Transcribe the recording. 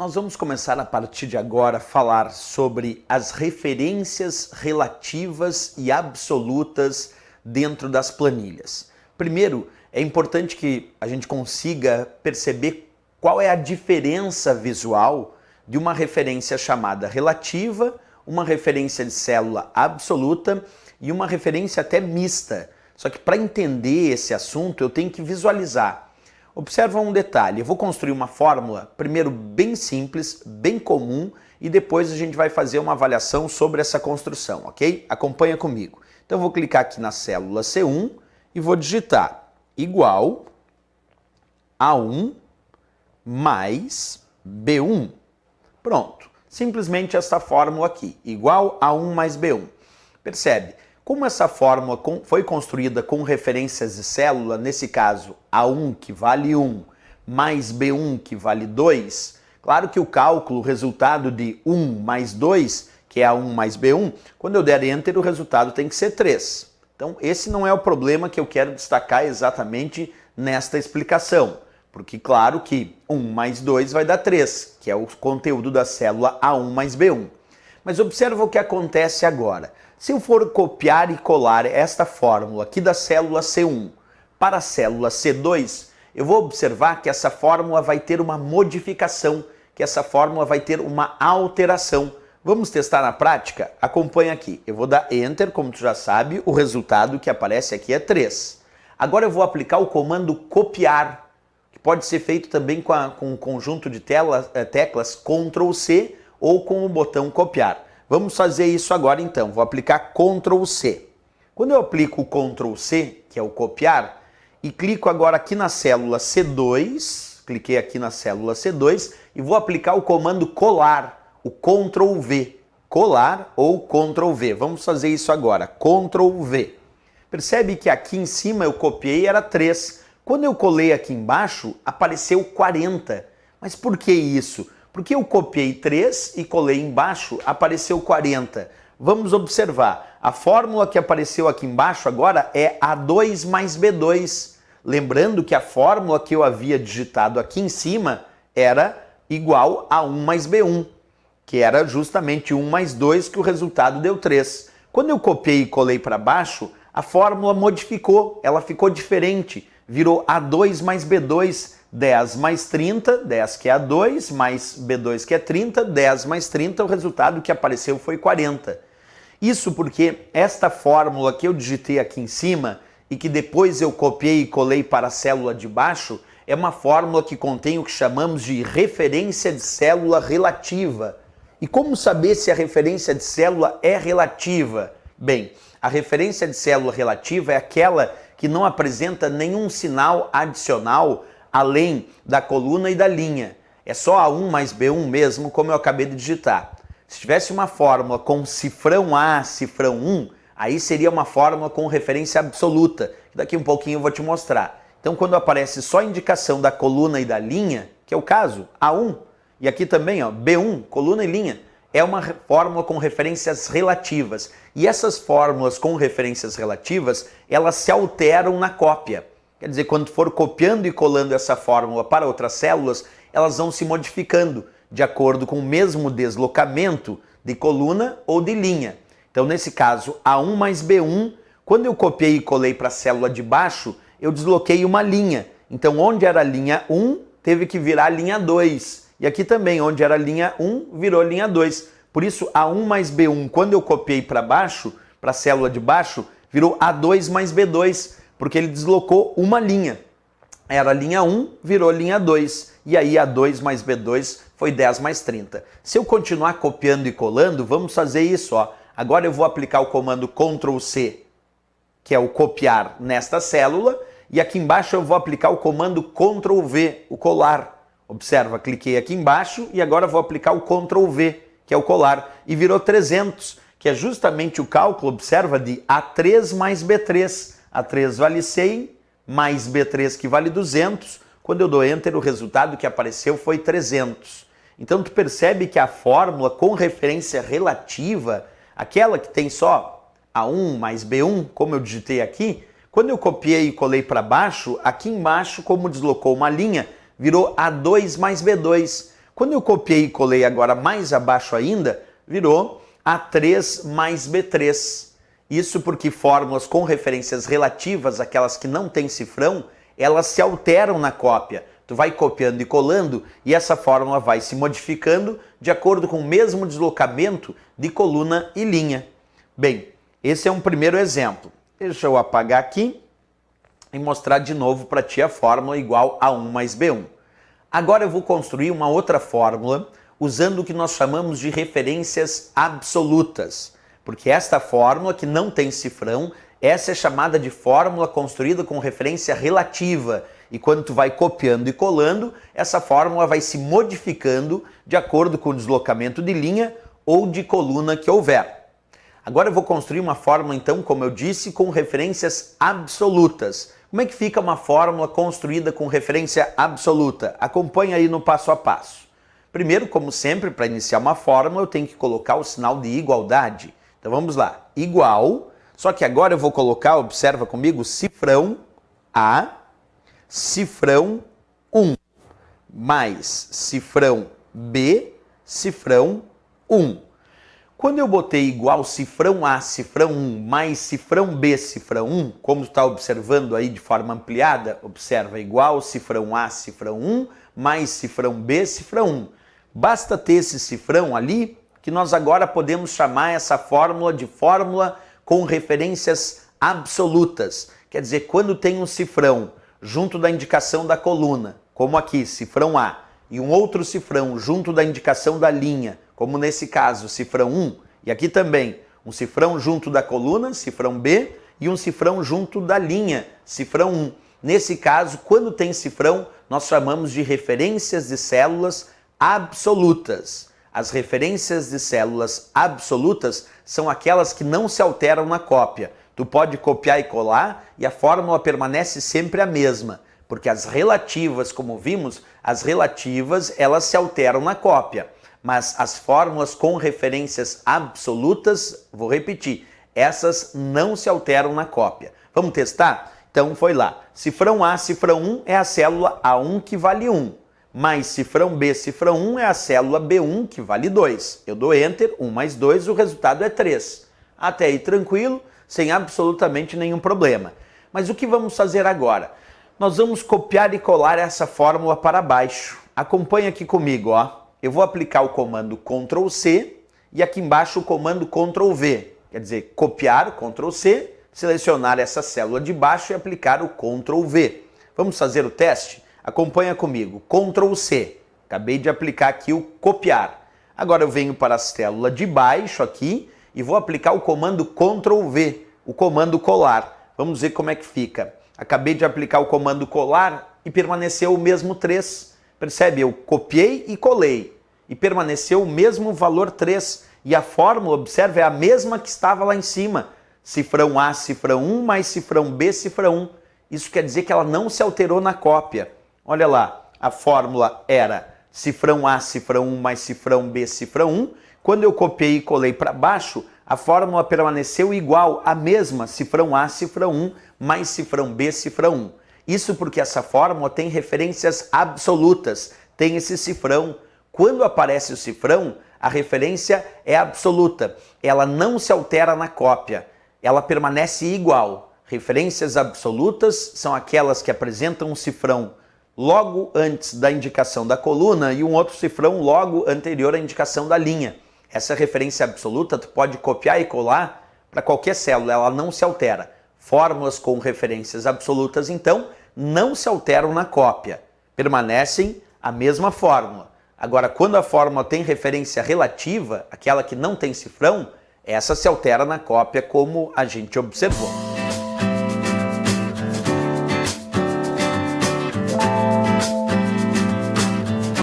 Nós vamos começar a partir de agora a falar sobre as referências relativas e absolutas dentro das planilhas. Primeiro, é importante que a gente consiga perceber qual é a diferença visual de uma referência chamada relativa, uma referência de célula absoluta e uma referência até mista. Só que para entender esse assunto eu tenho que visualizar. Observa um detalhe, eu vou construir uma fórmula, primeiro bem simples, bem comum, e depois a gente vai fazer uma avaliação sobre essa construção, ok? Acompanha comigo. Então eu vou clicar aqui na célula C1 e vou digitar igual A1 mais B1. Pronto, simplesmente essa fórmula aqui, igual A1 mais B1. Percebe? Como essa fórmula foi construída com referências de célula, nesse caso A1 que vale 1 mais B1 que vale 2, claro que o cálculo, o resultado de 1 mais 2, que é A1 mais B1, quando eu der Enter o resultado tem que ser 3. Então esse não é o problema que eu quero destacar exatamente nesta explicação, porque claro que 1 mais 2 vai dar 3, que é o conteúdo da célula A1 mais B1. Mas observa o que acontece agora. Se eu for copiar e colar esta fórmula aqui da célula C1 para a célula C2, eu vou observar que essa fórmula vai ter uma modificação, que essa fórmula vai ter uma alteração. Vamos testar na prática? Acompanha aqui. Eu vou dar Enter, como tu já sabe, o resultado que aparece aqui é 3. Agora eu vou aplicar o comando copiar, que pode ser feito também com o conjunto de teclas Ctrl C ou com o botão copiar. Vamos fazer isso agora então, vou aplicar Ctrl C. Quando eu aplico o Ctrl C, que é o copiar, e clico agora aqui na célula C2, cliquei aqui na célula C2 e vou aplicar o comando colar, o Ctrl V. Colar ou Ctrl V. Vamos fazer isso agora, Ctrl V. Percebe que aqui em cima eu copiei, era 3. Quando eu colei aqui embaixo, apareceu 40. Mas por que isso? Porque eu copiei 3 e colei embaixo, apareceu 40. Vamos observar, a fórmula que apareceu aqui embaixo agora é A2 mais B2. Lembrando que a fórmula que eu havia digitado aqui em cima era igual a 1 mais B1, que era justamente 1 mais 2, que o resultado deu 3. Quando eu copiei e colei para baixo, a fórmula modificou, ela ficou diferente, virou A2 mais B2, 10 mais 30, 10 que é A2, mais B2 que é 30, 10 mais 30, o resultado que apareceu foi 40. Isso porque esta fórmula que eu digitei aqui em cima e que depois eu copiei e colei para a célula de baixo, é uma fórmula que contém o que chamamos de referência de célula relativa. E como saber se a referência de célula é relativa? Bem, a referência de célula relativa é aquela que não apresenta nenhum sinal adicional além da coluna e da linha. É só A1 mais B1 mesmo, como eu acabei de digitar. Se tivesse uma fórmula com cifrão A, cifrão 1, aí seria uma fórmula com referência absoluta, que daqui um pouquinho eu vou te mostrar. Então quando aparece só a indicação da coluna e da linha, que é o caso, A1, e aqui também ó, B1, coluna e linha, é uma fórmula com referências relativas. E essas fórmulas com referências relativas, elas se alteram na cópia. Quer dizer, quando for copiando e colando essa fórmula para outras células, elas vão se modificando de acordo com o mesmo deslocamento de coluna ou de linha. Então, nesse caso, A1 mais B1, quando eu copiei e colei para a célula de baixo, eu desloquei uma linha. Então, onde era a linha 1, teve que virar linha 2. E aqui também, onde era a linha 1, virou linha 2. Por isso, A1 mais B1, quando eu copiei para baixo, para a célula de baixo, virou A2 mais B2, porque ele deslocou uma linha. Era a linha 1, virou linha 2. E aí A2 mais B2 foi 10 mais 30. Se eu continuar copiando e colando, vamos fazer isso. Ó. Agora eu vou aplicar o comando Ctrl C, que é o copiar nesta célula. E aqui embaixo eu vou aplicar o comando Ctrl V, o colar. Observa, cliquei aqui embaixo e agora vou aplicar o Ctrl V, que é o colar. E virou 300, que é justamente o cálculo, observa, de A3 mais B3. A3 vale 100, mais B3 que vale 200. Quando eu dou Enter, o resultado que apareceu foi 300. Então tu percebe que a fórmula com referência relativa, aquela que tem só A1 mais B1, como eu digitei aqui, quando eu copiei e colei para baixo, aqui embaixo, como deslocou uma linha, virou A2 mais B2. Quando eu copiei e colei agora mais abaixo ainda, virou A3 mais B3. Isso porque fórmulas com referências relativas, aquelas que não têm cifrão, elas se alteram na cópia. Tu vai copiando e colando e essa fórmula vai se modificando de acordo com o mesmo deslocamento de coluna e linha. Bem, esse é um primeiro exemplo. Deixa eu apagar aqui e mostrar de novo para ti a fórmula igual a 1 mais B1. Agora eu vou construir uma outra fórmula usando o que nós chamamos de referências absolutas. Porque esta fórmula, que não tem cifrão, essa é chamada de fórmula construída com referência relativa. E quando tu vai copiando e colando, essa fórmula vai se modificando de acordo com o deslocamento de linha ou de coluna que houver. Agora eu vou construir uma fórmula, então, como eu disse, com referências absolutas. Como é que fica uma fórmula construída com referência absoluta? Acompanha aí no passo a passo. Primeiro, como sempre, para iniciar uma fórmula, eu tenho que colocar o sinal de igualdade. Então vamos lá, igual, só que agora eu vou colocar, observa comigo, cifrão A, cifrão 1, mais cifrão B, cifrão 1. Quando eu botei igual cifrão A, cifrão 1, mais cifrão B, cifrão 1, como tu está observando aí de forma ampliada, observa igual cifrão A, cifrão 1, mais cifrão B, cifrão 1. Basta ter esse cifrão ali, que nós agora podemos chamar essa fórmula de fórmula com referências absolutas. Quer dizer, quando tem um cifrão junto da indicação da coluna, como aqui, cifrão A, e um outro cifrão junto da indicação da linha, como nesse caso, cifrão 1, e aqui também, um cifrão junto da coluna, cifrão B, e um cifrão junto da linha, cifrão 1. Nesse caso, quando tem cifrão, nós chamamos de referências de células absolutas. As referências de células absolutas são aquelas que não se alteram na cópia. Tu pode copiar e colar e a fórmula permanece sempre a mesma, porque as relativas, como vimos, as relativas elas se alteram na cópia, mas as fórmulas com referências absolutas, vou repetir, essas não se alteram na cópia. Vamos testar? Então foi lá, cifrão A, cifrão 1 é a célula A1 que vale 1. Mais cifrão B, cifrão 1 é a célula B1, que vale 2. Eu dou Enter, 1 mais 2, o resultado é 3. Até aí tranquilo, sem absolutamente nenhum problema. Mas o que vamos fazer agora? Nós vamos copiar e colar essa fórmula para baixo. Acompanha aqui comigo, ó. Eu vou aplicar o comando Ctrl C e aqui embaixo o comando Ctrl V. Quer dizer, copiar, Ctrl C, selecionar essa célula de baixo e aplicar o Ctrl V. Vamos fazer o teste? Acompanha comigo, Ctrl C, acabei de aplicar aqui o copiar. Agora eu venho para a célula de baixo aqui e vou aplicar o comando Ctrl V, o comando colar. Vamos ver como é que fica. Acabei de aplicar o comando colar e permaneceu o mesmo 3. Percebe? Eu copiei e colei e permaneceu o mesmo valor 3. E a fórmula, observe, é a mesma que estava lá em cima. Cifrão A, cifrão 1, mais cifrão B, cifrão 1. Isso quer dizer que ela não se alterou na cópia. Olha lá, a fórmula era cifrão A, cifrão 1 mais cifrão B, cifrão 1. Quando eu copiei e colei para baixo, a fórmula permaneceu igual, a mesma, cifrão A, cifrão 1 mais cifrão B, cifrão 1. Isso porque essa fórmula tem referências absolutas, tem esse cifrão. Quando aparece o cifrão, a referência é absoluta, ela não se altera na cópia, ela permanece igual. Referências absolutas são aquelas que apresentam um cifrão logo antes da indicação da coluna e um outro cifrão logo anterior à indicação da linha. Essa referência absoluta tu pode copiar e colar para qualquer célula, ela não se altera. Fórmulas com referências absolutas, então, não se alteram na cópia, permanecem a mesma fórmula. Agora, quando a fórmula tem referência relativa, aquela que não tem cifrão, essa se altera na cópia, como a gente observou.